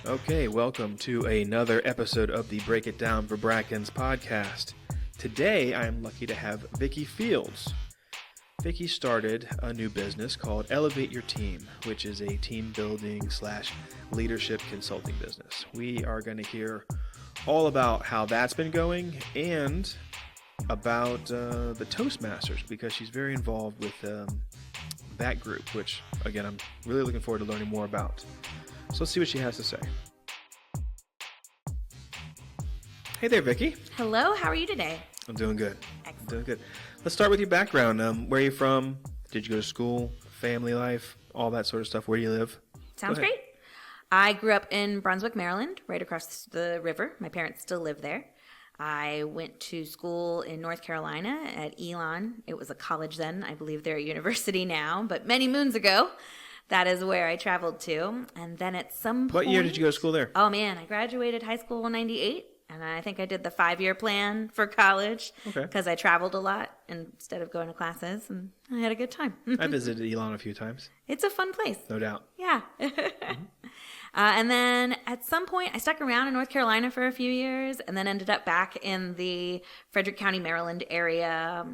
Okay, welcome to another episode of the Break It Down for Brackens podcast. Today, I am lucky to have Vicky Fields. Vicky started a new business called Elevate Your Team, which is a team building / leadership consulting business. We are going to hear all about how that's been going and about the Toastmasters, because she's very involved with that group, which, again, I'm really looking forward to learning more about. So let's see what she has to say. Hey there, Vicky. Hello, how are you today? I'm doing good. Excellent. I'm doing good. Let's start with your background. Where are you from? Did you go to school? Family life? All that sort of stuff. Where do you live? Sounds great. I grew up in Brunswick, Maryland, right across the river. My parents still live there. I went to school in North Carolina at Elon. It was a college then. I believe they're a university now, but many moons ago, that is where I traveled to. And then at some point... What year did you go to school there? Oh, man, I graduated high school in 98. And I think I did the 5-year plan for college because I traveled a lot instead of going to classes, and I had a good time. I visited Elon a few times. It's a fun place. No doubt. Yeah. And then at some point, I stuck around in North Carolina for a few years and then ended up back in the Frederick County, Maryland area,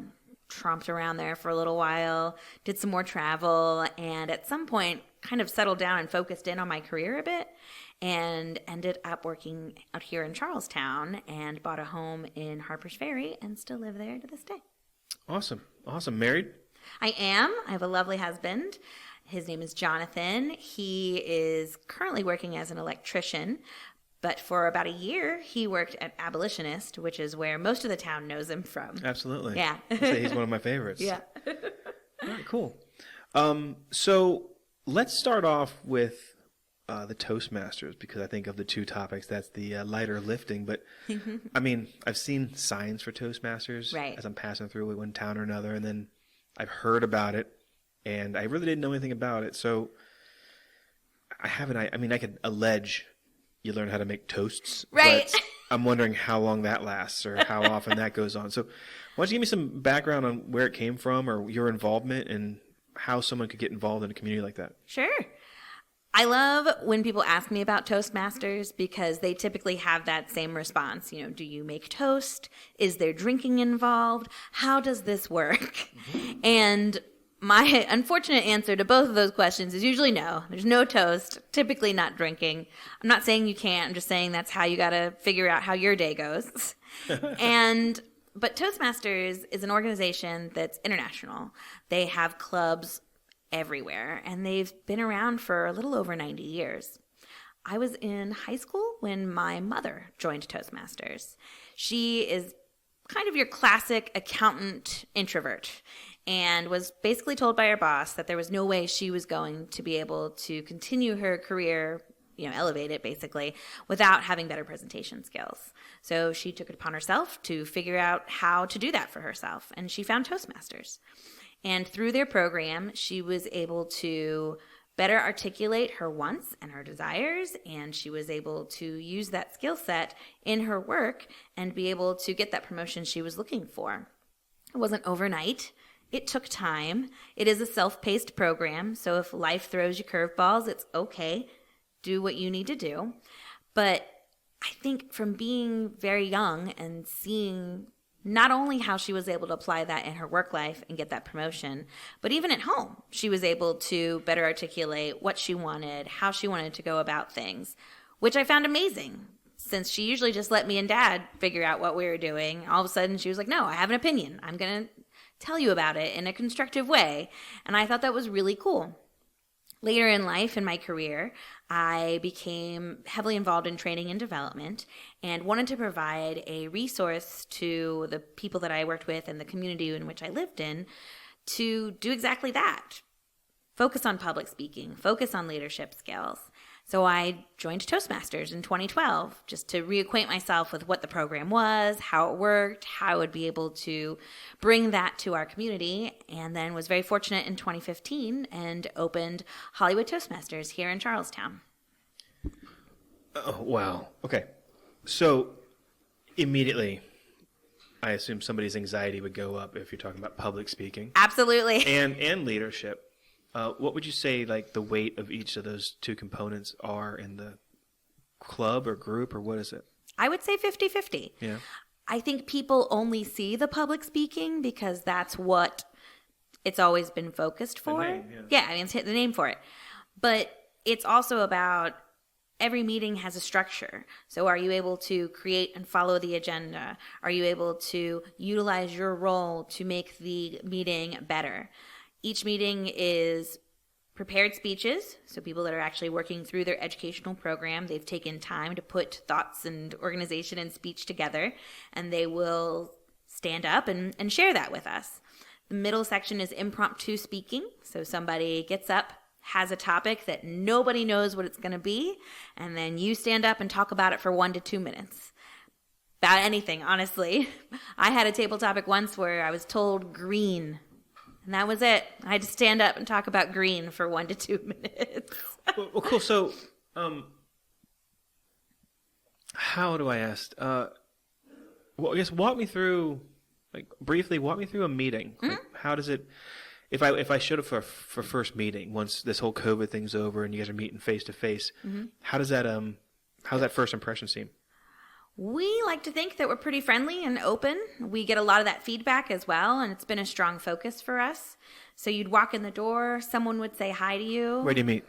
tromped around there for a little while, did some more travel, and at some point kind of settled down and focused in on my career a bit, and ended up working out here in Charlestown and bought a home in Harpers Ferry and still live there to this day. Awesome. Married? I am. I have a lovely husband. His name is Jonathan. He is currently working as an electrician, but for about a year, he worked at Abolitionist, which is where most of the town knows him from. Absolutely. Yeah. I'd say he's one of my favorites. Yeah. All right, cool. So let's start off with the Toastmasters, because I think of the two topics, that's the lighter lifting. But, I mean, I've seen signs for Toastmasters as I'm passing through one town or another, and then I've heard about it, and I really didn't know anything about it. So I could allege you learn how to make toasts. Right. But I'm wondering how long that lasts or how often that goes on. So why don't you give me some background on where it came from or your involvement and how someone could get involved in a community like that? Sure. I love when people ask me about Toastmasters because they typically have that same response. You know, do you make toast? Is there drinking involved? How does this work? And my unfortunate answer to both of those questions is usually no. There's no toast, typically not drinking. I'm not saying you can't. I'm just saying that's how you got to figure out how your day goes. But Toastmasters is an organization that's international. They have clubs everywhere, and they've been around for a little over 90 years. I was in high school when my mother joined Toastmasters. She is kind of your classic accountant introvert and was basically told by her boss that there was no way she was going to be able to continue her career, elevate it basically, without having better presentation skills. So she took it upon herself to figure out how to do that for herself, and she found Toastmasters. And through their program, she was able to better articulate her wants and her desires, and she was able to use that skill set in her work and be able to get that promotion she was looking for. It wasn't overnight. It took time. It is a self-paced program, so if life throws you curveballs, it's okay. Do what you need to do. But I think from being very young and seeing not only how she was able to apply that in her work life and get that promotion, but even at home, she was able to better articulate what she wanted, how she wanted to go about things, which I found amazing. Since she usually just let me and Dad figure out what we were doing, all of a sudden she was like, no, I have an opinion. I'm going to tell you about it in a constructive way. And I thought that was really cool. Later in life, in my career, I became heavily involved in training and development and wanted to provide a resource to the people that I worked with and the community in which I lived in to do exactly that. Focus on public speaking, focus on leadership skills. So I joined Toastmasters in 2012 just to reacquaint myself with what the program was, how it worked, how I would be able to bring that to our community, and then was very fortunate in 2015 and opened Hollywood Toastmasters here in Charlestown. Oh, wow. Okay. So immediately, I assume somebody's anxiety would go up if you're talking about public speaking. Absolutely. And leadership. What would you say, like, the weight of each of those two components are in the club or group, or what is it? I would say 50-50. Yeah. I think people only see the public speaking because that's what it's always been focused for. The name, yeah, I mean, it's hit the name for it. But it's also about every meeting has a structure. So are you able to create and follow the agenda? Are you able to utilize your role to make the meeting better? Each meeting is prepared speeches, so people that are actually working through their educational program, they've taken time to put thoughts and organization and speech together, and they will stand up and share that with us. The middle section is impromptu speaking, so somebody gets up, has a topic that nobody knows what it's going to be, and then you stand up and talk about it for 1 to 2 minutes. About anything, honestly. I had a table topic once where I was told green, and that was it. I had to stand up and talk about green for 1 to 2 minutes. Well, cool. So, how do I ask? Well, I guess walk me through, briefly, walk me through a meeting. Mm-hmm. How does it? If I showed up for first meeting, once this whole COVID thing's over and you guys are meeting face to face, how does that first impression seem? We like to think that we're pretty friendly and open. We get a lot of that feedback as well, and it's been a strong focus for us. So you'd walk in the door, someone would say hi to you. Where do you meet?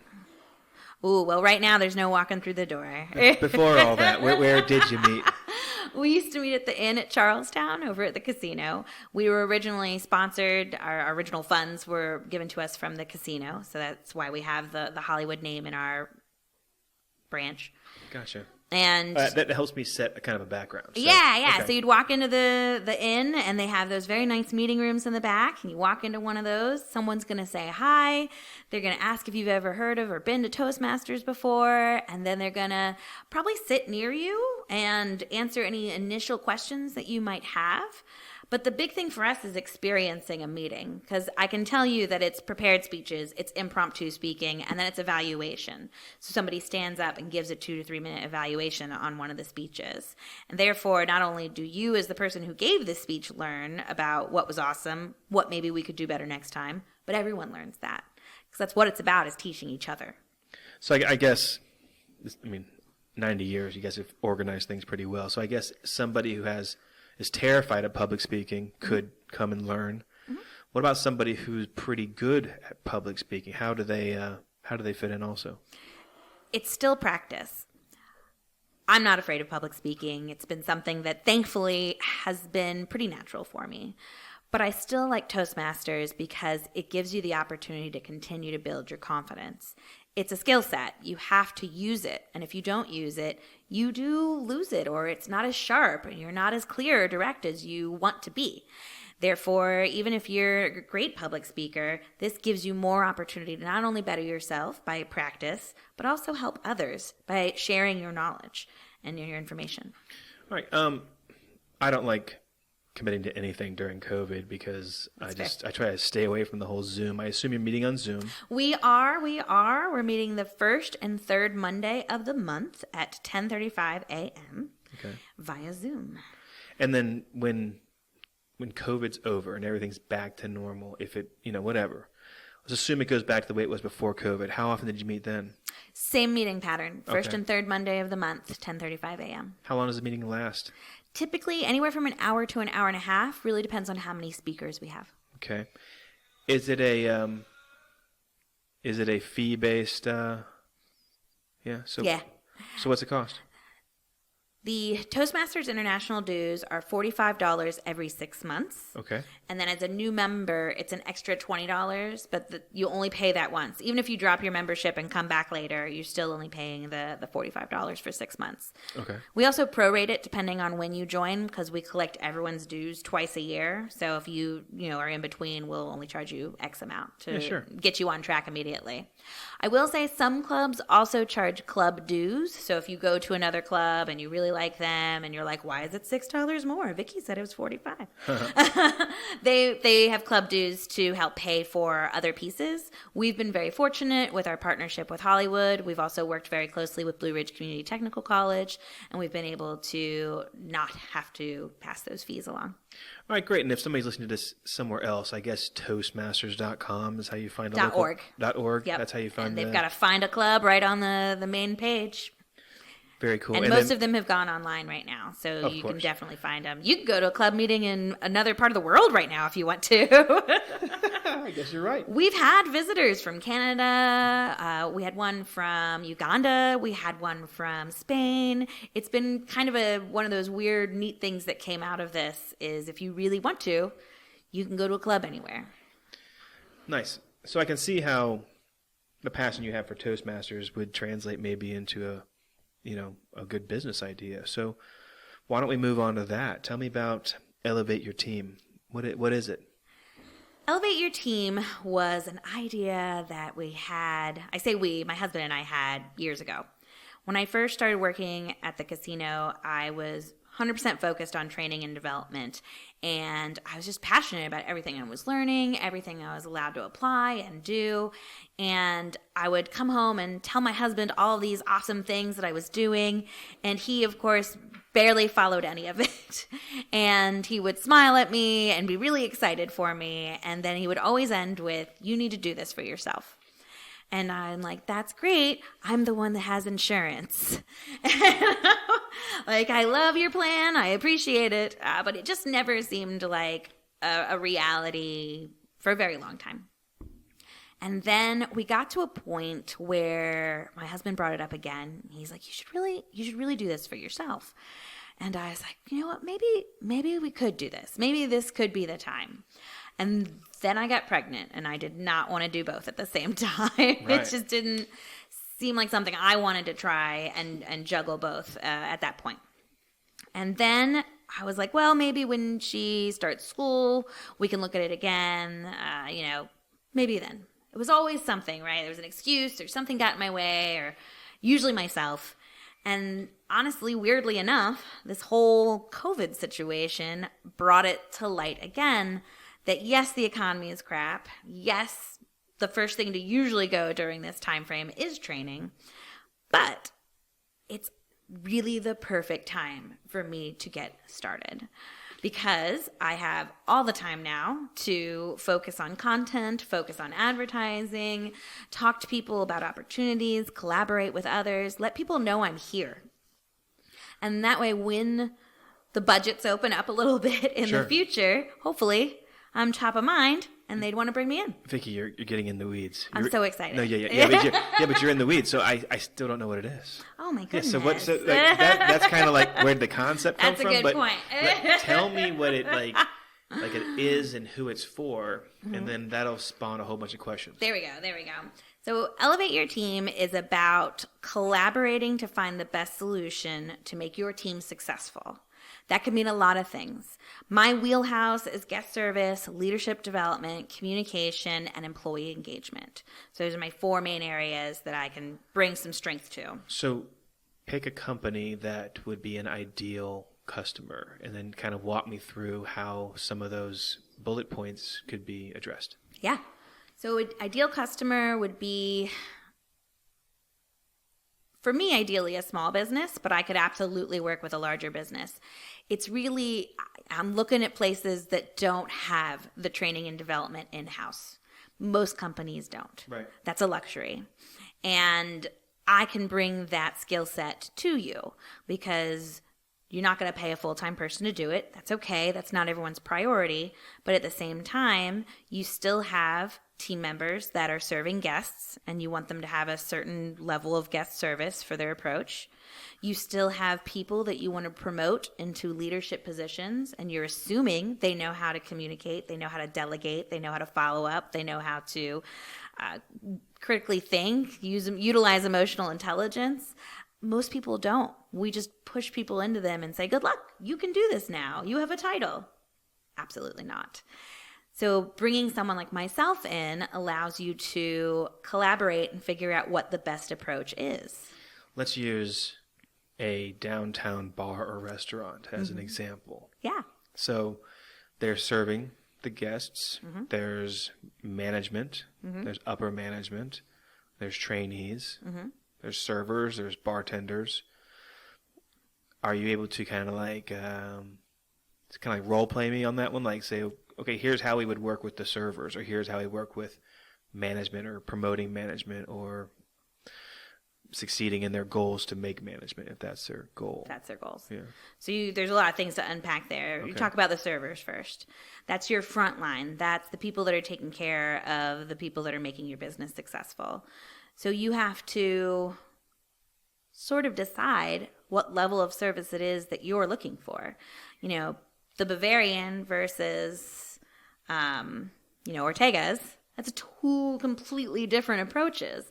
Ooh, well, right now there's no walking through the door. Before all that, where did you meet? We used to meet at the inn at Charlestown over at the casino. We were originally sponsored. Our original funds were given to us from the casino, so that's why we have the Hollywood name in our branch. Gotcha. And that helps me set a kind of a background. So, yeah. Okay. So you'd walk into the inn, and they have those very nice meeting rooms in the back. And you walk into one of those, someone's going to say hi. They're going to ask if you've ever heard of or been to Toastmasters before. And then they're going to probably sit near you and answer any initial questions that you might have. But the big thing for us is experiencing a meeting, because I can tell you that it's prepared speeches, it's impromptu speaking, and then it's evaluation. So somebody stands up and gives a 2 to 3 minute evaluation on one of the speeches. And therefore, not only do you as the person who gave the speech learn about what was awesome, what maybe we could do better next time, but everyone learns that. Because that's what it's about, is teaching each other. So I guess, 90 years, you guys have organized things pretty well. So I guess somebody who is terrified of public speaking could come and learn. Mm-hmm. What about somebody who's pretty good at public speaking? How do they fit in also? It's still practice. I'm not afraid of public speaking. It's been something that thankfully has been pretty natural for me. But I still like Toastmasters because it gives you the opportunity to continue to build your confidence. It's a skill set. You have to use it. And if you don't use it, you do lose it, or it's not as sharp and you're not as clear or direct as you want to be. Therefore, even if you're a great public speaker, this gives you more opportunity to not only better yourself by practice, but also help others by sharing your knowledge and your information. All right. I don't like committing to anything during COVID because I try to stay away from the whole Zoom. I assume you're meeting on Zoom. We are. We're meeting the first and third Monday of the month at 10:35 a.m. Via Zoom. And then when COVID's over and everything's back to normal, if it, whatever, let's assume it goes back to the way it was before COVID. How often did you meet then? Same meeting pattern. First and third Monday of the month, 10:35 a.m. How long does the meeting last? Typically anywhere from an hour to an hour and a half. Really depends on how many speakers we have. Okay. Is it a fee-based? Yeah. So what's it cost? The Toastmasters International dues are $45 every 6 months. Okay. And then as a new member, it's an extra $20, but you only pay that once. Even if you drop your membership and come back later, you're still only paying the $45 for 6 months. Okay. We also prorate it depending on when you join, because we collect everyone's dues twice a year. So if you are in between, we'll only charge you X amount to get you on track immediately. I will say some clubs also charge club dues. So if you go to another club and you really like them and you're like, why is it $6 more? Vicky said it was $45. They have club dues to help pay for other pieces. We've been very fortunate with our partnership with Hollywood. We've also worked very closely with Blue Ridge Community Technical College, and we've been able to not have to pass those fees along. All right, great. And if somebody's listening to this somewhere else, I guess Toastmasters.com is how you find .org. .org. Yep. That's how you find and they've got to find a club right on the main page. Very cool. And most of them have gone online right now, so you can definitely find them. You can go to a club meeting in another part of the world right now if you want to. I guess you're right. We've had visitors from Canada. We had one from Uganda. We had one from Spain. It's been kind of one of those weird, neat things that came out of this is if you really want to, you can go to a club anywhere. Nice. So I can see how the passion you have for Toastmasters would translate maybe into a good business idea. So why don't we move on to that? Tell me about Elevate Your Team. What is it? Elevate Your Team was an idea that we had, I say we, my husband and I had years ago. When I first started working at the casino, I was 100% focused on training and development, and I was just passionate about everything I was learning, everything I was allowed to apply and do, and I would come home and tell my husband all these awesome things that I was doing, and he, of course, barely followed any of it, and he would smile at me and be really excited for me, and then he would always end with, "You need to do this for yourself." And I'm like, that's great. I'm the one that has insurance. Like, I love your plan. I appreciate it. But it just never seemed like a reality for a very long time. And then we got to a point where my husband brought it up again. He's like, you should really do this for yourself. And I was like, you know what? Maybe we could do this. Maybe this could be the time. And then I got pregnant, and I did not want to do both at the same time. Right. It just didn't seem like something I wanted to try and juggle both at that point. And then I was like, well, maybe when she starts school, we can look at it again. Maybe then. It was always something, right? There was an excuse or something got in my way, or usually myself. And honestly, weirdly enough, this whole COVID situation brought it to light again that yes, the economy is crap. Yes, the first thing to usually go during this time frame is training. But it's really the perfect time for me to get started because I have all the time now to focus on content, focus on advertising, talk to people about opportunities, collaborate with others, let people know I'm here. And that way, when the budgets open up a little bit in the future, hopefully, I'm top of mind, and they'd want to bring me in. Vicky, you're getting in the weeds. I'm so excited. No, yeah, but you're in the weeds, so I still don't know what it is. Oh my goodness. Yeah, that's kind of like where did the concept come from? That's a good point. Tell me what it like it is and who it's for, and then that'll spawn a whole bunch of questions. There we go. So Elevate Your Team is about collaborating to find the best solution to make your team successful. That could mean a lot of things. My wheelhouse is guest service, leadership development, communication, and employee engagement. So those are my 4 main areas that I can bring some strength to. So pick a company that would be an ideal customer and then kind of walk me through how some of those bullet points could be addressed. Yeah. So an ideal customer would be, for me, ideally a small business, but I could absolutely work with a larger business. It's really, I'm looking at places that don't have the training and development in-house. Most companies don't. Right. That's a luxury. And I can bring that skill set to you because you're not going to pay a full-time person to do it. That's okay. That's not everyone's priority. But at the same time, you still have team members that are serving guests, and you want them to have a certain level of guest service for their approach. You still have people that you want to promote into leadership positions, and you're assuming they know how to communicate, they know how to delegate, they know how to follow up, they know how to critically think, utilize emotional intelligence. Most people don't. We just push people into them and say, good luck, you can do this now. You have a title. Absolutely not. So bringing someone like myself in allows you to collaborate and figure out what the best approach is. Let's use a downtown bar or restaurant as an example. Yeah. So they're serving the guests. There's management. There's upper management. There's trainees. There's servers. There's bartenders. Are you able to kind of like role play me on that one? Like say, okay, here's how we would work with the servers, or here's how we work with management or promoting management or succeeding in their goals to make management, if that's their goal. That's their goals. Yeah. So there's a lot of things to unpack there. You talk about the servers first. That's your front line. That's the people that are taking care of the people that are making your business successful. So you have to sort of decide what level of service it is that you're looking for. You know, the Bavarian versus, Ortega's, that's two completely different approaches.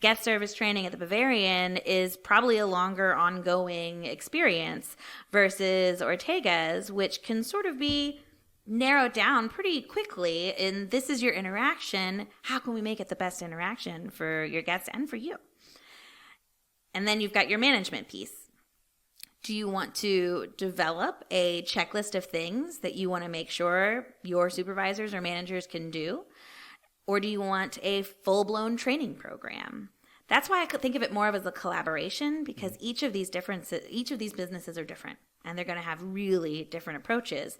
Guest service training at the Bavarian is probably a longer ongoing experience versus Ortega's, which can sort of be narrowed down pretty quickly. And this is your interaction. How can we make it the best interaction for your guests and for you? And then you've got your management piece. Do you want to develop a checklist of things that you want to make sure your supervisors or managers can do? Or do you want a full-blown training program? That's why I could think of it more of as a collaboration, because each of these businesses are different, and they're going to have really different approaches.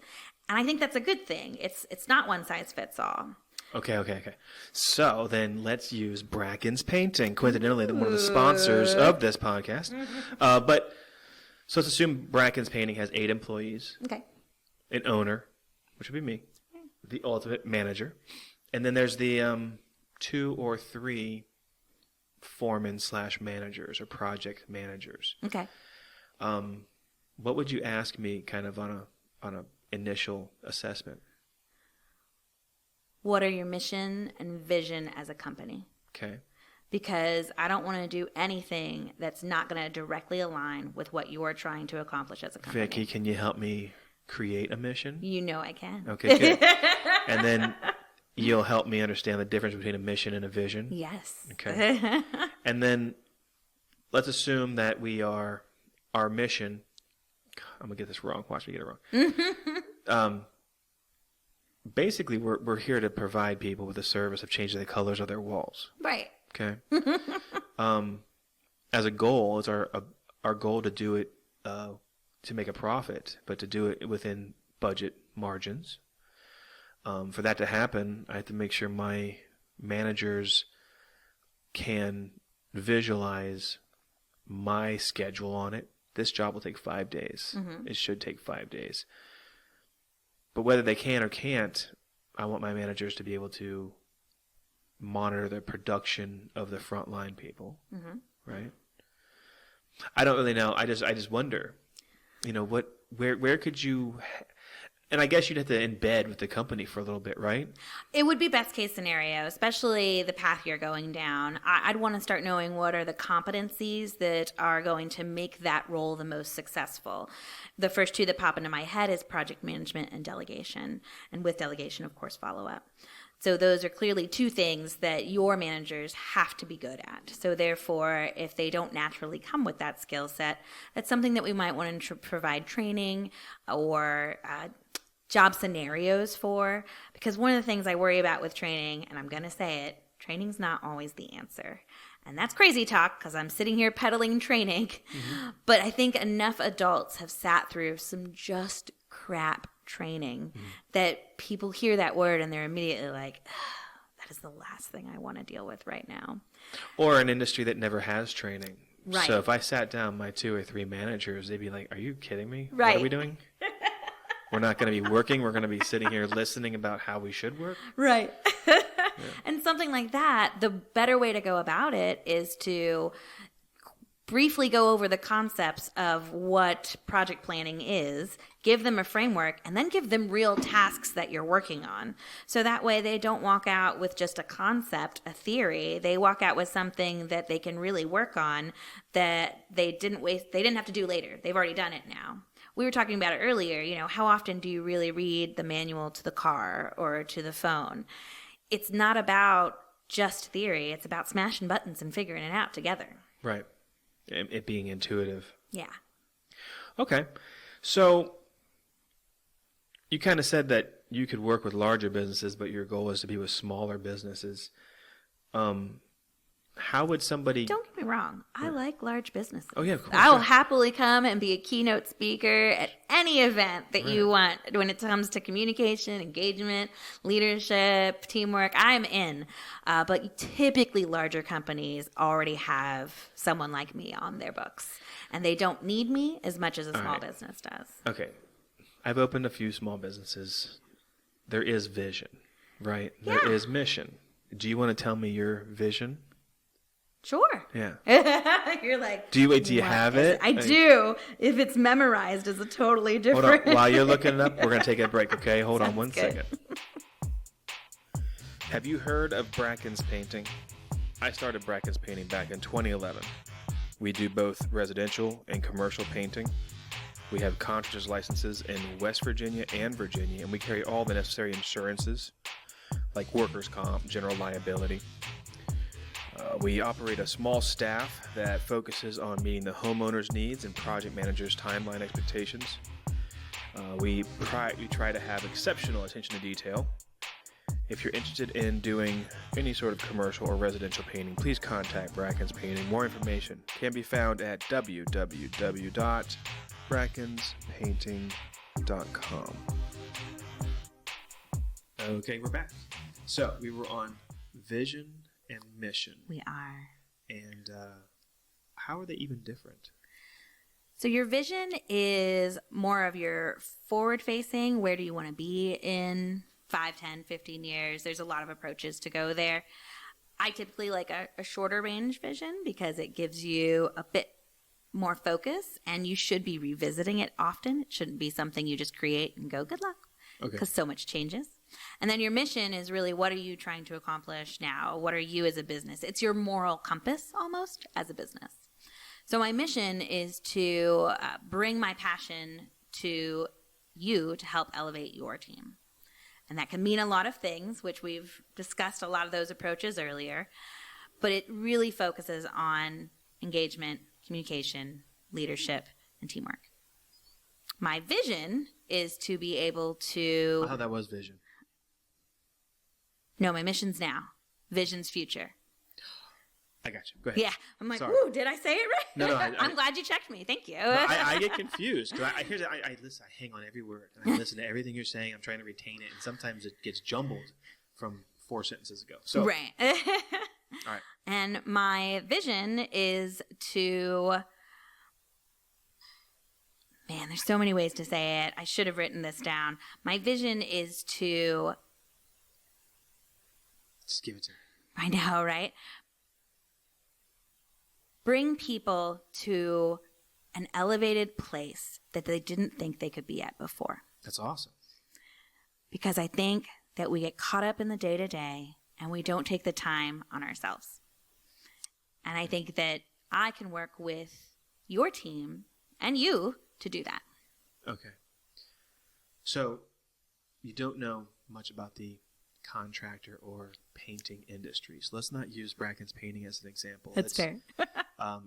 And I think that's a good thing. It's not one size fits all. Okay. So then let's use Brackens Painting, coincidentally one of the sponsors of this podcast. So let's assume Brackens Painting has 8 employees. Okay. An owner, which would be me, the ultimate manager. And then there's the 2 or 3 foremen/managers or project managers. Okay. What would you ask me kind of on a initial assessment? What are your mission and vision as a company? Okay. Because I don't want to do anything that's not going to directly align with what you are trying to accomplish as a company. Vicky, can you help me create a mission? You know I can. Okay, good. And then you'll help me understand the difference between a mission and a vision? Yes. Okay. And then let's assume that our mission, I'm going to get this wrong. Watch me get it wrong. Basically, we're here to provide people with a service of changing the colors of their walls. Right. Okay. As a goal, it's our goal to do it to make a profit, but to do it within budget margins. For that to happen, I have to make sure my managers can visualize my schedule on it. This job will take 5 days. Mm-hmm. It should take 5 days. But whether they can or can't, I want my managers to be able to monitor the production of the frontline people, right? I don't really know. I just wonder, where could you? And I guess you'd have to embed with the company for a little bit, right? It would be best case scenario, especially the path you're going down. I'd want to start knowing what are the competencies that are going to make that role the most successful. The first 2 that pop into my head is project management and delegation. And with delegation, of course, follow-up. So those are clearly 2 things that your managers have to be good at. So therefore, if they don't naturally come with that skill set, that's something that we might want to provide training or job scenarios for. Because one of the things I worry about with training, and I'm going to say it, training's not always the answer. And that's crazy talk because I'm sitting here peddling training. Mm-hmm. But I think enough adults have sat through some just crap training that people hear that word and they're immediately like, that is the last thing I want to deal with right now. Or an industry that never has training. Right. So if I sat down my 2 or 3 managers, they'd be like, are you kidding me? Right. What are we doing? We're not going to be working. We're going to be sitting here listening about how we should work. Right. Yeah. And something like that, the better way to go about it is to briefly go over the concepts of what project planning is, give them a framework, and then give them real tasks that you're working on. So that way they don't walk out with just a concept, a theory. They walk out with something that they can really work on that they didn't have to do later. They've already done it now. We were talking about it earlier, how often do you really read the manual to the car or to the phone? It's not about just theory. It's about smashing buttons and figuring it out together. Right. It being intuitive. Yeah. Okay. So you kind of said that you could work with larger businesses, but your goal is to be with smaller businesses. how would somebody... Don't get me wrong. I like large businesses. Oh, yeah, of course. I will Yeah. happily come and be a keynote speaker at any event that you want. When it comes to communication, engagement, leadership, teamwork, I'm in. But typically larger companies already have someone like me on their books. And they don't need me as much as a small business does. Okay. I've opened a few small businesses. There is vision, right? Yeah. There is mission. Do you want to tell me your vision? Sure. Yeah. You're like, Do you what have is it? I do. If it's memorized, it's a totally different. Hold on. While you're looking it up, we're going to take a break, okay? Hold on Sounds one good. second. Have you heard of Brackens painting? I started Brackens painting back in 2011. We do both residential and commercial painting. We have contractor's licenses in West Virginia and Virginia, and we carry all the necessary insurances like workers' comp, general liability. We operate a small staff that focuses on meeting the homeowner's needs and project managers' timeline expectations. We try to have exceptional attention to detail. If you're interested in doing any sort of commercial or residential painting, please contact Brackens Painting. More information can be found at www.brackenspainting.com. Okay, we're back. So we were on vision and mission. We are. And how are they even different? So your vision is more of your forward-facing. Where do you want to be in 5, 10, 15 years? There's a lot of approaches to go there. I typically like a shorter range vision because it gives you a bit more focus, and you should be revisiting it often. It shouldn't be something you just create and go, good luck, because so much changes. And then your mission is really, what are you trying to accomplish now? What are you as a business? It's your moral compass almost as a business. So my mission is to bring my passion to you to help elevate your team. And that can mean a lot of things, which we've discussed a lot of those approaches earlier. But it really focuses on engagement, communication, leadership, and teamwork. My vision is to be able to... I thought that was vision. No, my mission's now. Vision's future. I got you. Go ahead. Yeah. I'm like, Sorry. ooh, did I say it right? No, I'm glad you checked me. Thank you. No, I get confused. I listen. I hang on every word. And I listen to everything you're saying. I'm trying to retain it. And sometimes it gets jumbled from 4 sentences ago. So, right. All right. And my vision is to... Man, there's so many ways to say it. I should have written this down. My vision is to... Just give it to me. I know, right? Bring people to an elevated place that they didn't think they could be at before. That's awesome. Because I think that we get caught up in the day-to-day and we don't take the time on ourselves. And I think that I can work with your team and you to do that. Okay. So you don't know much about the contractor or painting industry. So let's not use Brackens painting as an example. That's fair.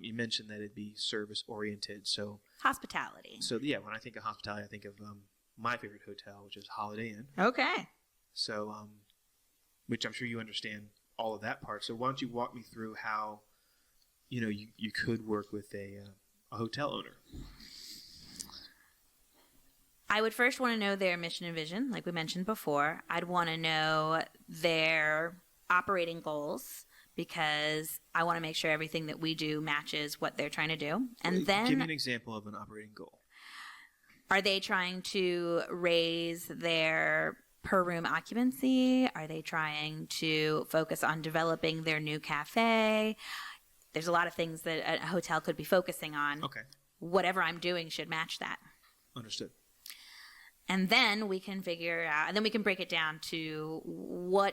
You mentioned that it'd be service oriented. So Hospitality. So yeah, when I think of hospitality, I think of my favorite hotel, which is Holiday Inn. Okay. So, which I'm sure you understand all of that part. So why don't you walk me through how, you could work with a hotel owner? I would first want to know their mission and vision, like we mentioned before. I'd want to know their operating goals because I want to make sure everything that we do matches what they're trying to do. And then give me an example of an operating goal. Are they trying to raise their per room occupancy? Are they trying to focus on developing their new cafe? There's a lot of things that a hotel could be focusing on. Okay. Whatever I'm doing should match that. Understood. And then we can figure out, and then we can break it down to what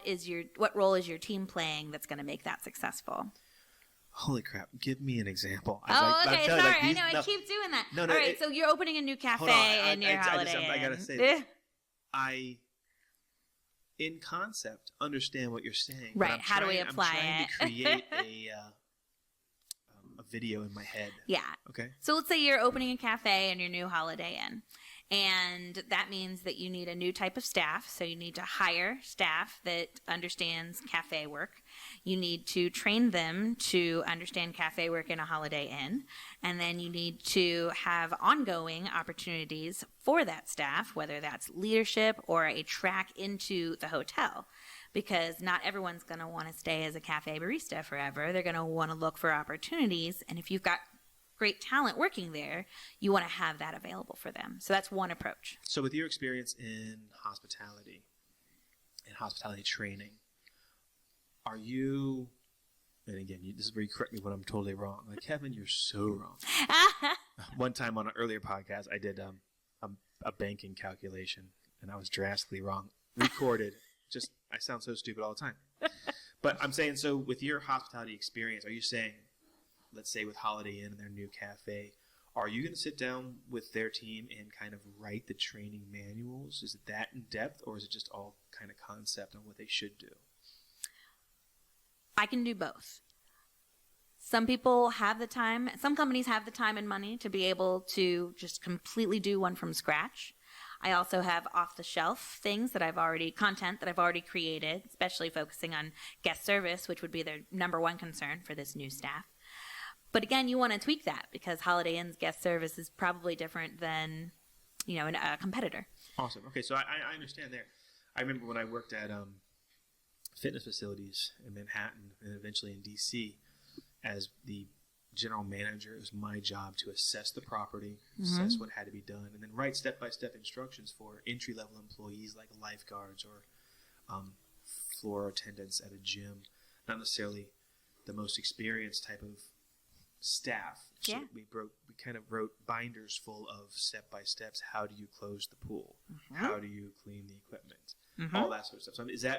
role is your team playing that's going to make that successful. Holy crap. Give me an example. Okay, sorry. I know, I keep doing that. No, all right, so you're opening a new cafe in your Holiday Inn. I got to say this. I, in concept, understand what you're saying. Right, how do we apply it? I'm trying to create a video in my head. Yeah. Okay. So let's say you're opening a cafe in your new Holiday Inn. And that means that you need a new type of staff. So you need to hire staff that understands cafe work. You need to train them to understand cafe work in a Holiday Inn. And then you need to have ongoing opportunities for that staff, whether that's leadership or a track into the hotel. Because not everyone's going to want to stay as a cafe barista forever. They're going to want to look for opportunities. And if you've got great talent working there, you want to have that available for them. So that's one approach. So with your experience in hospitality and hospitality training, are you, and again, this is where you correct me when I'm totally wrong. Like, Kevin, you're so wrong. One time on an earlier podcast, I did a banking calculation, and I was drastically wrong. Recorded. Just, I sound so stupid all the time. But I'm saying, so with your hospitality experience, are you saying, let's say with Holiday Inn and their new cafe, are you going to sit down with their team and kind of write the training manuals? Is it that in depth, or is it just all kind of concept on what they should do? I can do both. Some people have the time, some companies have the time and money to be able to just completely do one from scratch. I also have off-the-shelf things content that I've already created, especially focusing on guest service, which would be their number one concern for this new staff. But again, you want to tweak that because Holiday Inn's guest service is probably different than, a competitor. Awesome. Okay, so I understand there. I remember when I worked at fitness facilities in Manhattan and eventually in D.C. as the general manager, it was my job to assess the property, assess what had to be done, and then write step-by-step instructions for entry-level employees like lifeguards or floor attendants at a gym, not necessarily the most experienced type of staff. Yeah. So we kind of wrote binders full of step-by-steps. How do you close the pool? How do you clean the equipment? All that sort of stuff. So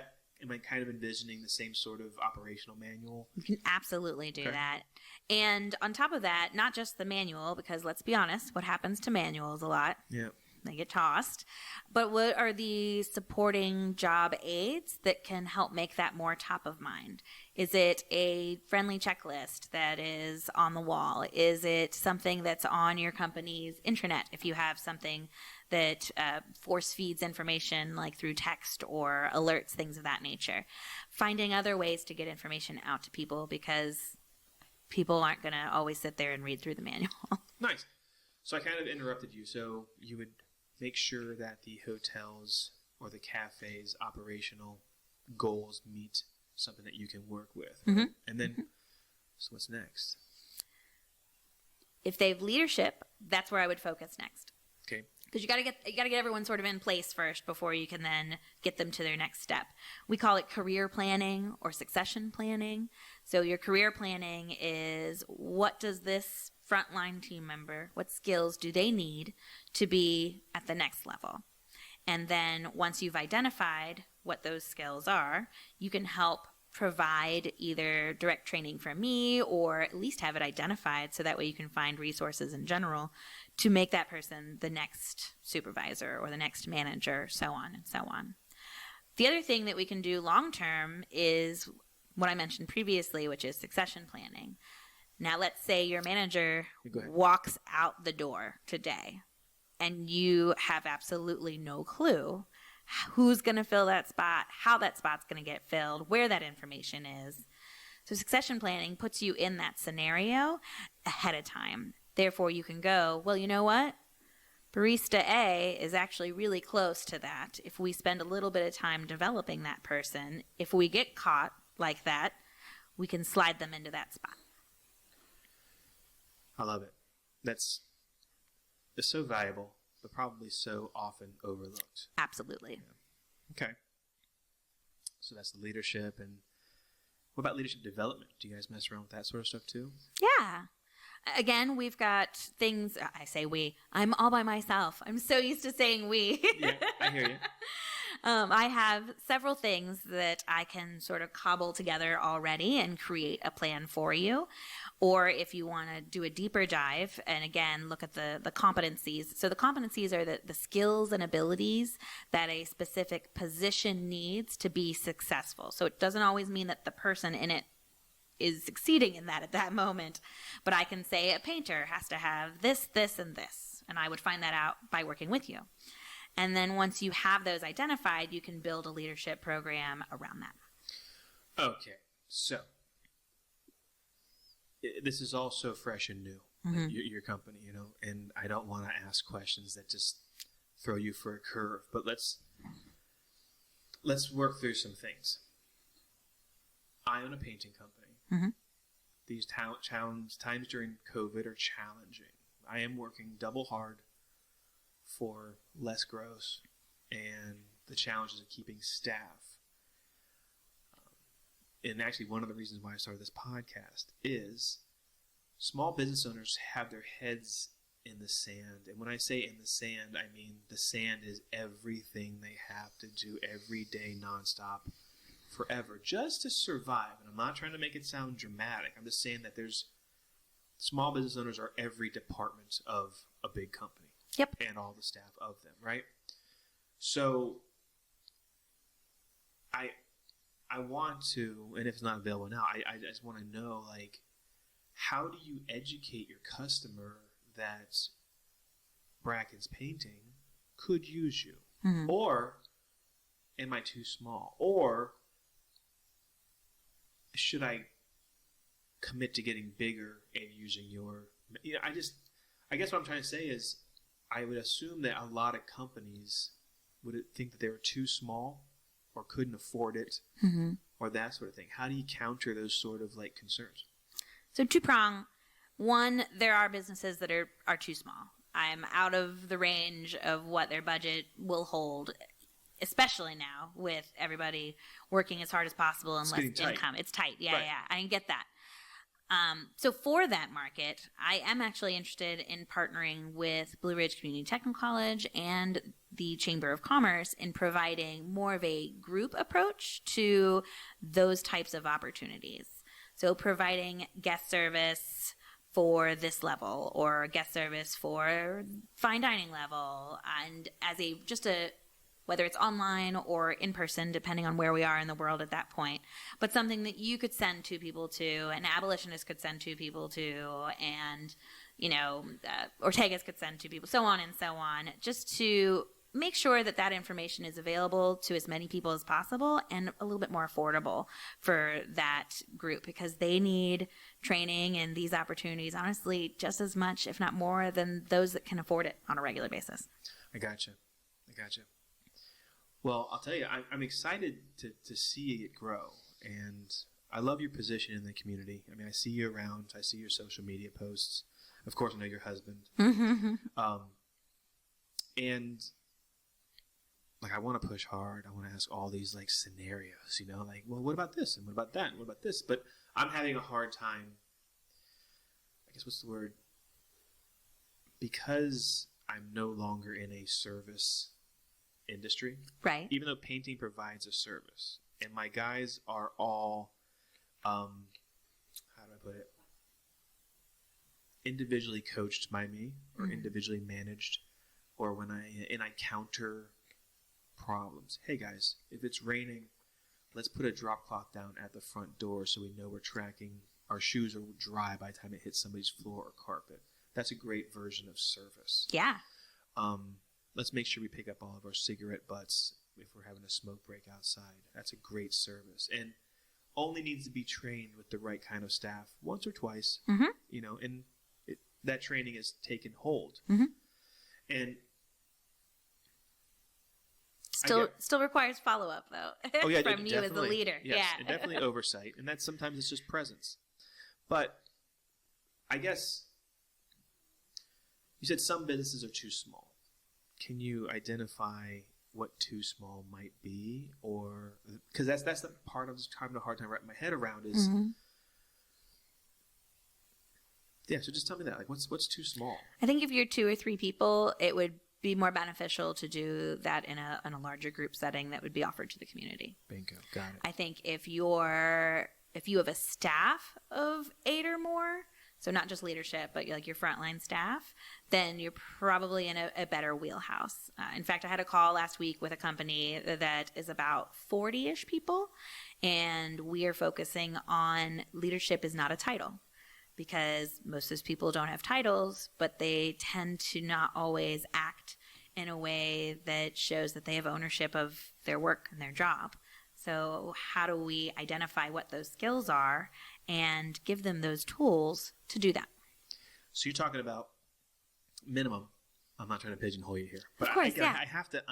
am I kind of envisioning the same sort of operational manual? You can absolutely do that. And on top of that, not just the manual, because let's be honest, what happens to manuals a lot? Yeah. They get tossed. But what are the supporting job aids that can help make that more top of mind? Is it a friendly checklist that is on the wall? Is it something that's on your company's intranet if you have something that force feeds information like through text or alerts, things of that nature? Finding other ways to get information out to people because people aren't going to always sit there and read through the manual. Nice. So I kind of interrupted you. So you would make sure that the hotels or the cafe's operational goals meet something that you can work with. Right? And then, so what's next? If they have leadership, that's where I would focus next. Okay. Because you got to get everyone sort of in place first before you can then get them to their next step. We call it career planning or succession planning. So your career planning is, what does this frontline team member, what skills do they need to be at the next level? And then once you've identified what those skills are, you can help provide either direct training from me or at least have it identified so that way you can find resources in general to make that person the next supervisor or the next manager, so on and so on. The other thing that we can do long term is what I mentioned previously, which is succession planning. Now, let's say your manager walks out the door today and you have absolutely no clue who's going to fill that spot, how that spot's going to get filled, where that information is. So succession planning puts you in that scenario ahead of time. Therefore, you can go, well, you know what? Barista A is actually really close to that. If we spend a little bit of time developing that person, if we get caught like that, we can slide them into that spot. I love it. It's so valuable, but probably so often overlooked. Absolutely. Yeah. Okay. So that's the leadership. And what about leadership development? Do you guys mess around with that sort of stuff too? Yeah. Again, we've got things, I say we, I'm all by myself. I'm so used to saying we. Yeah, I hear you. I have several things that I can sort of cobble together already and create a plan for you. Or if you want to do a deeper dive and again, look at the competencies. So the competencies are the skills and abilities that a specific position needs to be successful. So it doesn't always mean that the person in it is succeeding in that at that moment. But I can say a painter has to have this, this, and this. And I would find that out by working with you. And then once you have those identified, you can build a leadership program around that. Okay, so this is all so fresh and new, your company, and I don't want to ask questions that just throw you for a curve, but let's work through some things. I own a painting company. These times during COVID are challenging. I am working double hard for less gross and the challenges of keeping staff. And actually, one of the reasons why I started this podcast is small business owners have their heads in the sand. And when I say in the sand, I mean the sand is everything they have to do every day, nonstop, forever, just to survive. And I'm not trying to make it sound dramatic. I'm just saying that there's small business owners are every department of a big company. Yep. And all the staff of them, right? So I want to, and if it's not available now, I just want to know, like, how do you educate your customer that Brackens Painting could use you? Or am I too small? Or should I commit to getting bigger and using your... I guess what I'm trying to say is I would assume that a lot of companies would think that they were too small or couldn't afford it, or that sort of thing. How do you counter those sort of like concerns? So two-prong. One, there are businesses that are too small. I'm out of the range of what their budget will hold, especially now with everybody working as hard as possible and less income. It's tight. Yeah, right. I can get that. So for that market, I am actually interested in partnering with Blue Ridge Community Technical College and the Chamber of Commerce in providing more of a group approach to those types of opportunities. So providing guest service for this level or guest service for fine dining level, and as whether it's online or in person, depending on where we are in the world at that point, but something that you could send two people to, an abolitionist could send two people to, and, Ortegas could send two people, so on and so on, just to make sure that that information is available to as many people as possible and a little bit more affordable for that group, because they need training and these opportunities, honestly, just as much, if not more, than those that can afford it on a regular basis. I gotcha. Well, I'll tell you, I'm excited to see it grow, and I love your position in the community. I mean, I see you around. I see your social media posts. Of course, I know your husband. And like, I want to push hard. I want to ask all these like scenarios, like, well, what about this? And what about that? And what about this? But I'm having a hard time. I guess what's the word? Because I'm no longer in a service industry, right? Even though painting provides a service, and my guys are all, how do I put it? Individually coached by me, or individually managed, or when I counter problems. Hey guys, if it's raining, let's put a drop cloth down at the front door so we know we're tracking our shoes are dry by the time it hits somebody's floor or carpet. That's a great version of service. Yeah. Let's make sure we pick up all of our cigarette butts if we're having a smoke break outside. That's a great service, and only needs to be trained with the right kind of staff once or twice. And that training has taken hold. And still requires follow-up, though. Oh, yeah, from you as the leader. Yes, yeah, and definitely oversight, and that's sometimes it's just presence. But I guess you said some businesses are too small. Can you identify what too small might be, or because that's the part I'm just having a hard time wrapping my head around is. Yeah, so just tell me that. Like, what's too small? I think if you're 2 or 3 people, it would be more beneficial to do that in a larger group setting that would be offered to the community. Bingo, got it. I think if you have a staff of 8 or more, so not just leadership, but like your frontline staff, then you're probably in a better wheelhouse. In fact, I had a call last week with a company that is about 40-ish people, and we are focusing on leadership is not a title. because most of those people don't have titles, but they tend to not always act in a way that shows that they have ownership of their work and their job. So how do we identify what those skills are and give them those tools to do that? So you're talking about minimum. I'm not trying to pigeonhole you here, but of course, I have to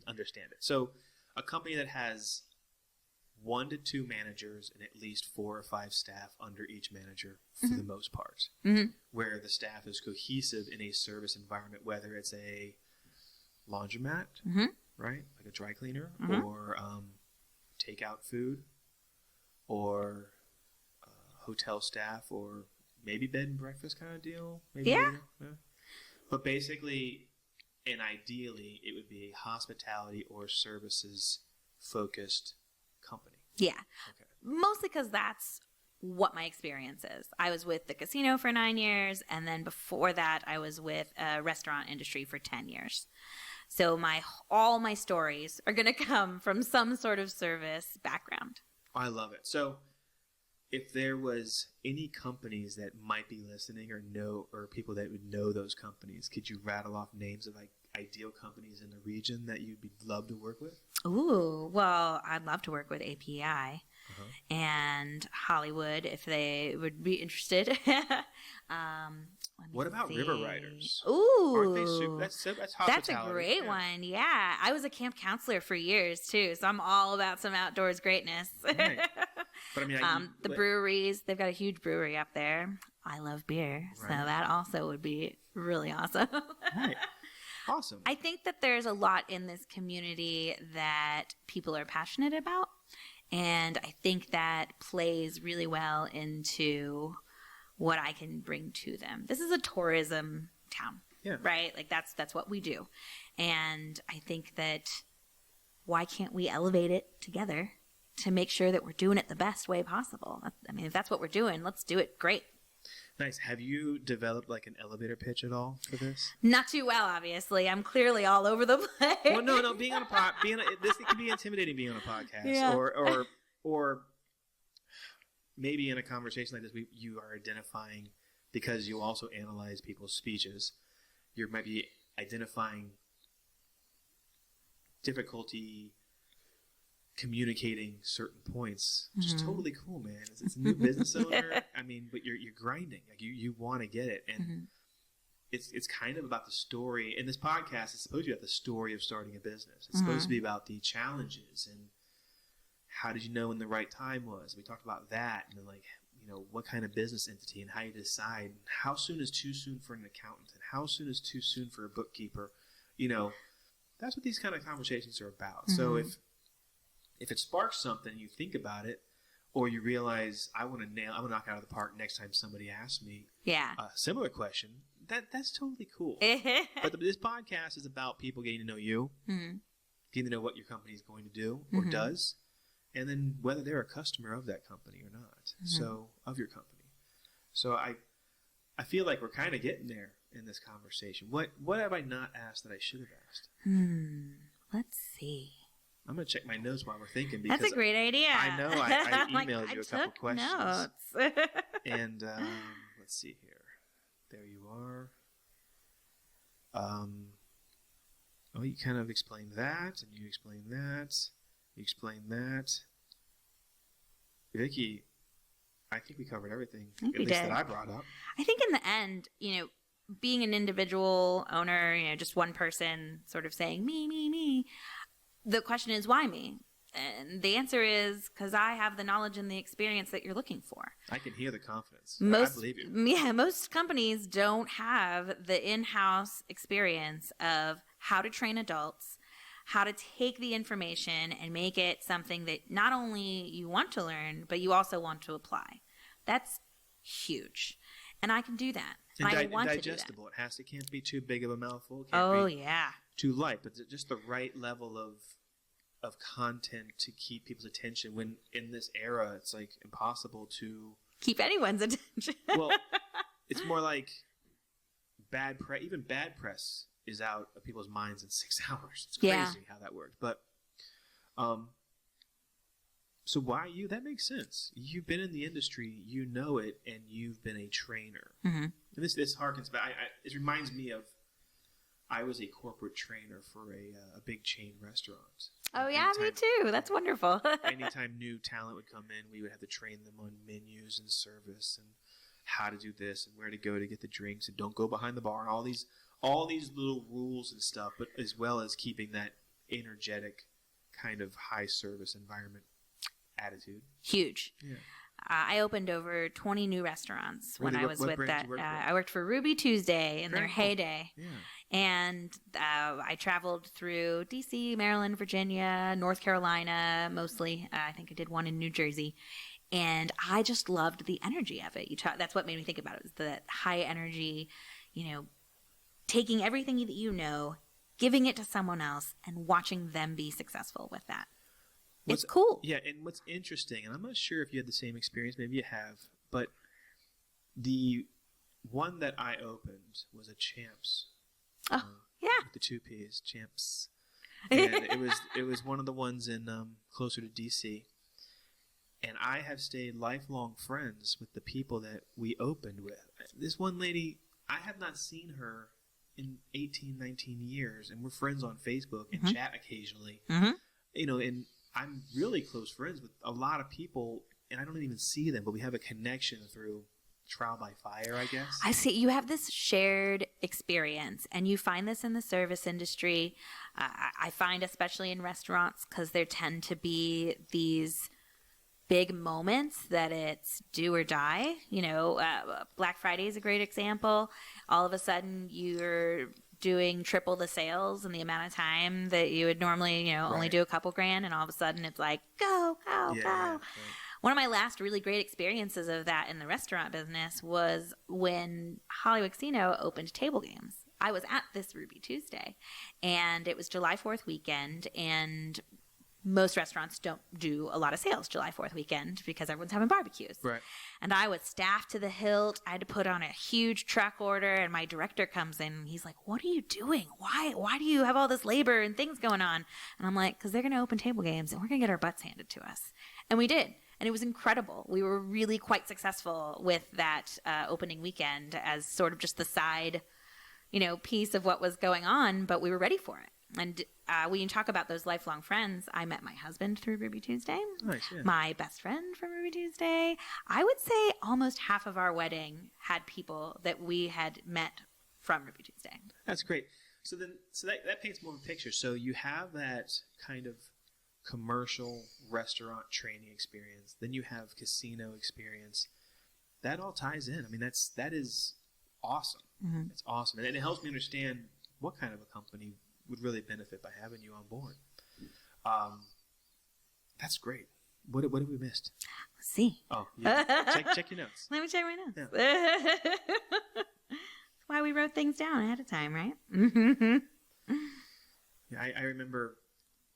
understand it. So a company that has 1 to 2 managers and at least 4 or 5 staff under each manager for the most part, where the staff is cohesive in a service environment, whether it's a laundromat, right, like a dry cleaner, or takeout food, or hotel staff, or maybe bed and breakfast kind of deal. Maybe yeah. But basically, and ideally, it would be a hospitality or services focused company. Yeah. Okay. Mostly because that's what my experience is. I was with the casino for 9 years, and then before that, I was with a restaurant industry for 10 years. So all my stories are going to come from some sort of service background. I love it. So if there was any companies that might be listening or people that would know those companies, could you rattle off names of like ideal companies in the region that you'd love to work with? Ooh, well, I'd love to work with API and Hollywood if they would be interested. What about River Riders? Ooh, aren't they super? That's hospitality. That's a great one. Yeah, I was a camp counselor for years too, so I'm all about some outdoors greatness. Right. But I mean, the breweries, they've got a huge brewery up there. I love beer, so that also would be really awesome. Right. Awesome. I think that there's a lot in this community that people are passionate about, and I think that plays really well into what I can bring to them. This is a tourism town, right? Like that's what we do. And I think that why can't we elevate it together to make sure that we're doing it the best way possible? I mean, if that's what we're doing, let's do it great. Nice. Have you developed like an elevator pitch at all for this? Not too well, obviously. I'm clearly all over the place. Well, no. Being on this can be intimidating. Being on a podcast, or maybe in a conversation like this, you are identifying, because you also analyze people's speeches. You might be identifying difficulty communicating certain points, which is totally cool, man. It's a new business owner. I mean, but you're grinding. Like you want to get it, and it's kind of about the story. In this podcast, it's supposed to be about the story of starting a business. It's supposed to be about the challenges and how did you know when the right time was. We talked about that, and then what kind of business entity and how you decide. How soon is too soon for an accountant, and how soon is too soon for a bookkeeper. That's what these kind of conversations are about. So if it sparks something, you think about it, or you realize I'm gonna knock it out of the park next time somebody asks me a similar question. That's totally cool. But this podcast is about people getting to know you, getting to know what your company is going to do or does, and then whether they're a customer of that company or not. So of your company. So I feel like we're kind of getting there in this conversation. What have I not asked that I should have asked? Let's see. I'm going to check my notes while we're thinking. Because that's a great idea. I know. I emailed you a couple questions. Notes. And let's see here. There you are. You kind of explained that, and you explained that. You explained that. Vicky, I think we covered everything, at least that I brought up. I think in the end, being an individual owner, just one person sort of saying, me, me, me. The question is, why me? And the answer is, because I have the knowledge and the experience that you're looking for. I can hear the confidence. I believe you. Yeah, most companies don't have the in-house experience of how to train adults, how to take the information and make it something that not only you want to learn, but you also want to apply. That's huge. And I can do that. And I want digestible. To do that. It can't be too big of a mouthful. It can't be yeah. too light, but just the right level of content to keep people's attention, when in this era it's like impossible to keep anyone's attention. Well, it's more like even bad press is out of people's minds in 6 hours. It's crazy how that works. But So why you? That makes sense. You've been in the industry, you know it, and you've been a trainer. Mm-hmm. And this harkens back. It reminds me of I was a corporate trainer for a big chain restaurant. Oh yeah, me too. That's wonderful. Anytime new talent would come in, we would have to train them on menus and service and how to do this and where to go to get the drinks and don't go behind the bar. All these little rules and stuff, but as well as keeping that energetic kind of high service environment attitude. Huge. Yeah. I opened over 20 new restaurants when I was with that. I worked for Ruby Tuesday in their heyday. Yeah. And I traveled through D.C., Maryland, Virginia, North Carolina, mostly. I think I did one in New Jersey. And I just loved the energy of it. That's what made me think about it, was the high energy, taking everything that you know, giving it to someone else, and watching them be successful with that. It's cool. Yeah, and what's interesting, and I'm not sure if you had the same experience, maybe you have, but the one that I opened was a Champs. Oh, yeah. With the 2 P's, Champs. And it was one of the ones in closer to DC. And I have stayed lifelong friends with the people that we opened with. This one lady, I have not seen her in 18, 19 years, and we're friends on Facebook and chat occasionally. Mm-hmm. And I'm really close friends with a lot of people, and I don't even see them, but we have a connection through trial by fire, I guess. I see. You have this shared experience, and you find this in the service industry. I find especially in restaurants, because there tend to be these big moments that it's do or die. Black Friday is a great example. All of a sudden, you're doing triple the sales in the amount of time that you would normally, only do a couple grand, and all of a sudden it's like, go. Right. One of my last really great experiences of that in the restaurant business was when Hollywood Casino opened table games. I was at this Ruby Tuesday, and it was July 4th weekend, and most restaurants don't do a lot of sales July 4th weekend because everyone's having barbecues. Right. And I was staffed to the hilt. I had to put on a huge truck order, and my director comes in and he's like, "What are you doing? Why do you have all this labor and things going on?" And I'm like, "Because they're going to open table games and we're going to get our butts handed to us." And we did. And it was incredible. We were really quite successful with that opening weekend as sort of just the side, piece of what was going on, but we were ready for it. And when you talk about those lifelong friends, I met my husband through Ruby Tuesday. Nice, yeah. My best friend from Ruby Tuesday. I would say almost half of our wedding had people that we had met from Ruby Tuesday. That's great. So that paints more of a picture. So you have that kind of commercial restaurant training experience. Then you have casino experience. That all ties in. I mean, that is awesome. Mm-hmm. It's awesome. And it helps me understand what kind of a company would really benefit by having you on board. That's great. What have we missed? Let's see. Oh, yeah. check your notes. Let me check my notes. Yeah. That's why we wrote things down ahead of time, right? Yeah, I remember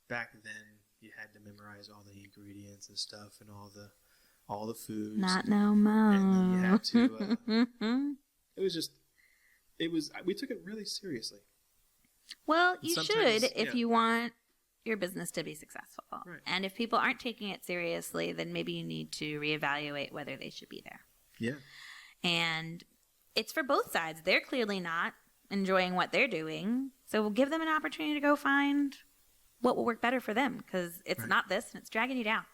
back then you had to memorize all the ingredients and stuff and all the foods. Not no more. And then you had to. We took it really seriously. Well, you should if you want your business to be successful. Right. And if people aren't taking it seriously, then maybe you need to reevaluate whether they should be there. Yeah. And it's for both sides. They're clearly not enjoying what they're doing. So we'll give them an opportunity to go find what will work better for them, because it's not this and it's dragging you down.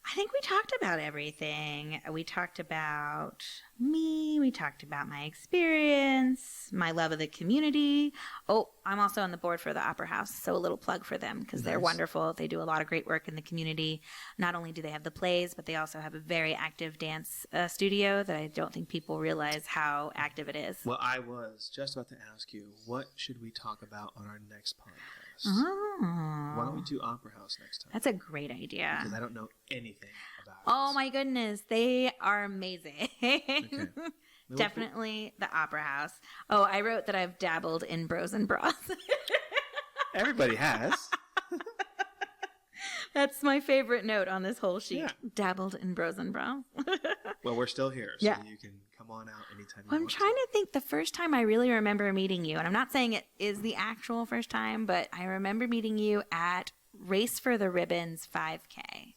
I think we talked about everything. We talked about me. We talked about my experience, my love of the community. Oh, I'm also on the board for the Opera House, so a little plug for them because they're wonderful. They do a lot of great work in the community. Not only do they have the plays, but they also have a very active dance studio that I don't think people realize how active it is. Well, I was just about to ask you, what should we talk about on our next podcast? Oh. Why don't we do Opera House next time? That's a great idea. Because I don't know anything about it. Oh my goodness, they are amazing. Okay. Definitely the Opera House. Oh, I wrote that I've dabbled in bros and bras. Everybody has. That's my favorite note on this whole sheet. Yeah. Dabbled in bros and bras. Well, we're still here, so you can come on out anytime you want. I'm trying to think the first time I really remember meeting you, and I'm not saying it is the actual first time, but I remember meeting you at Race for the Ribbons 5K.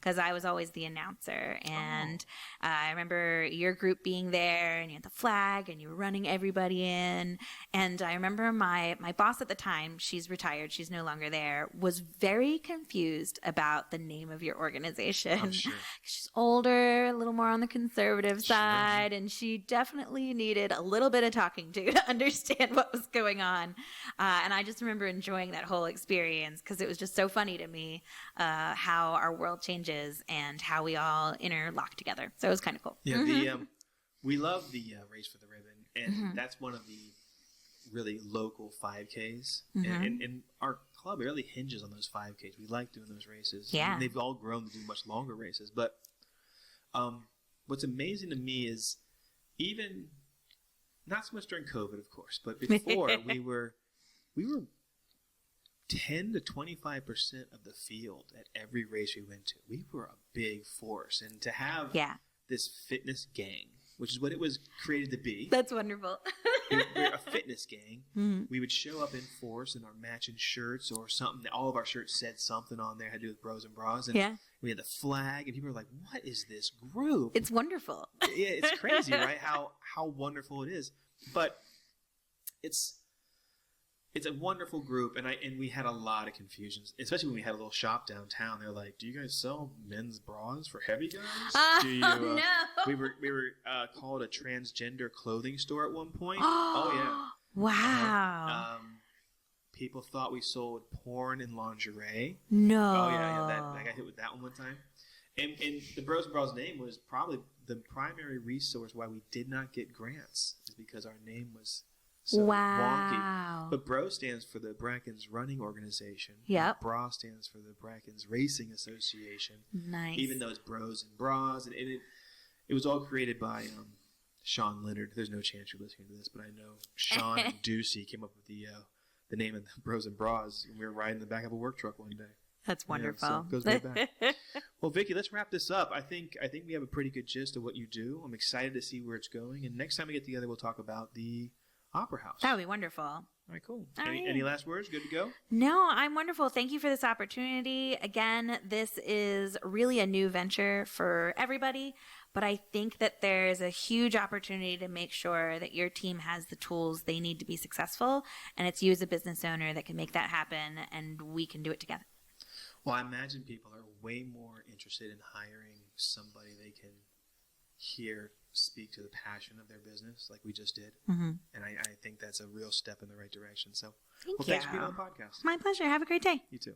because I was always the announcer. And I remember your group being there, and you had the flag, and you were running everybody in. And I remember my boss at the time, she's retired, she's no longer there, was very confused about the name of your organization. I'm sure. She's older, a little more on the conservative side, and she definitely needed a little bit of talking to understand what was going on. And I just remember enjoying that whole experience because it was just so funny to me how our world changes and how we all interlock together. So it was kind of cool. Yeah, we love the Race for the Ribbon, and that's one of the really local 5Ks. And our club really hinges on those 5Ks. We like doing those races. Yeah. And they've all grown to do much longer races. But what's amazing to me is even, not so much during COVID, of course, but before we were 10 to 25% of the field at every race we went to. We were a big force. And to have this fitness gang, which is what it was created to be. That's wonderful. We're a fitness gang. We would show up in force in our matching shirts or something. All of our shirts said something on there had to do with bros and bras. And we had the flag, and people were like, what is this group? It's wonderful. Yeah, it's crazy, right? How wonderful it is. But it's a wonderful group, and we had a lot of confusions, especially when we had a little shop downtown. They're like, "Do you guys sell men's bras for heavy guys?" No. We were called a transgender clothing store at one point. Oh yeah. Wow. People thought we sold porn and lingerie. No. Oh yeah. That got hit with that one time. And the Bros and Bras name was probably the primary resource why we did not get grants, is because our name was so wonky. But Bro stands for the Brackens Running Organization. Yep. Bra stands for the Brackens Racing Association. Nice. Even though it's Bros and Bras. And it was all created by Sean Leonard. There's no chance you're listening to this, but I know Sean Ducey came up with the name of the Bros and Bras. And we were riding in the back of a work truck one day. That's wonderful. Yeah, so it goes way back. Well, Vicky, let's wrap this up. I think we have a pretty good gist of what you do. I'm excited to see where it's going. And next time we get together, we'll talk about the Opera House. That would be wonderful. All right, cool. Any last words? Good to go? No, I'm wonderful. Thank you for this opportunity. Again, this is really a new venture for everybody, but I think that there's a huge opportunity to make sure that your team has the tools they need to be successful, and it's you as a business owner that can make that happen, and we can do it together. Well, I imagine people are way more interested in hiring somebody they can hear speak to the passion of their business like we just did. And I think that's a real step in the right direction. So, thanks for being on the podcast. My pleasure. Have a great day. You too.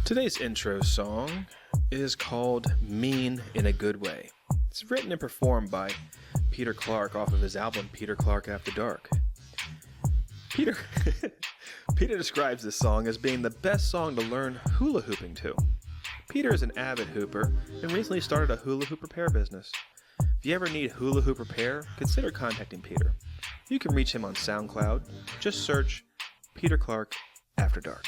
Today's intro song is called Mean in a Good Way. It's written and performed by Peter Clark off of his album Peter Clark After Dark. Peter describes this song as being the best song to learn hula hooping to. Peter is an avid hooper and recently started a hula hoop repair business. If you ever need hula hoop repair, consider contacting Peter. You can reach him on SoundCloud. Just search Peter Clark After Dark.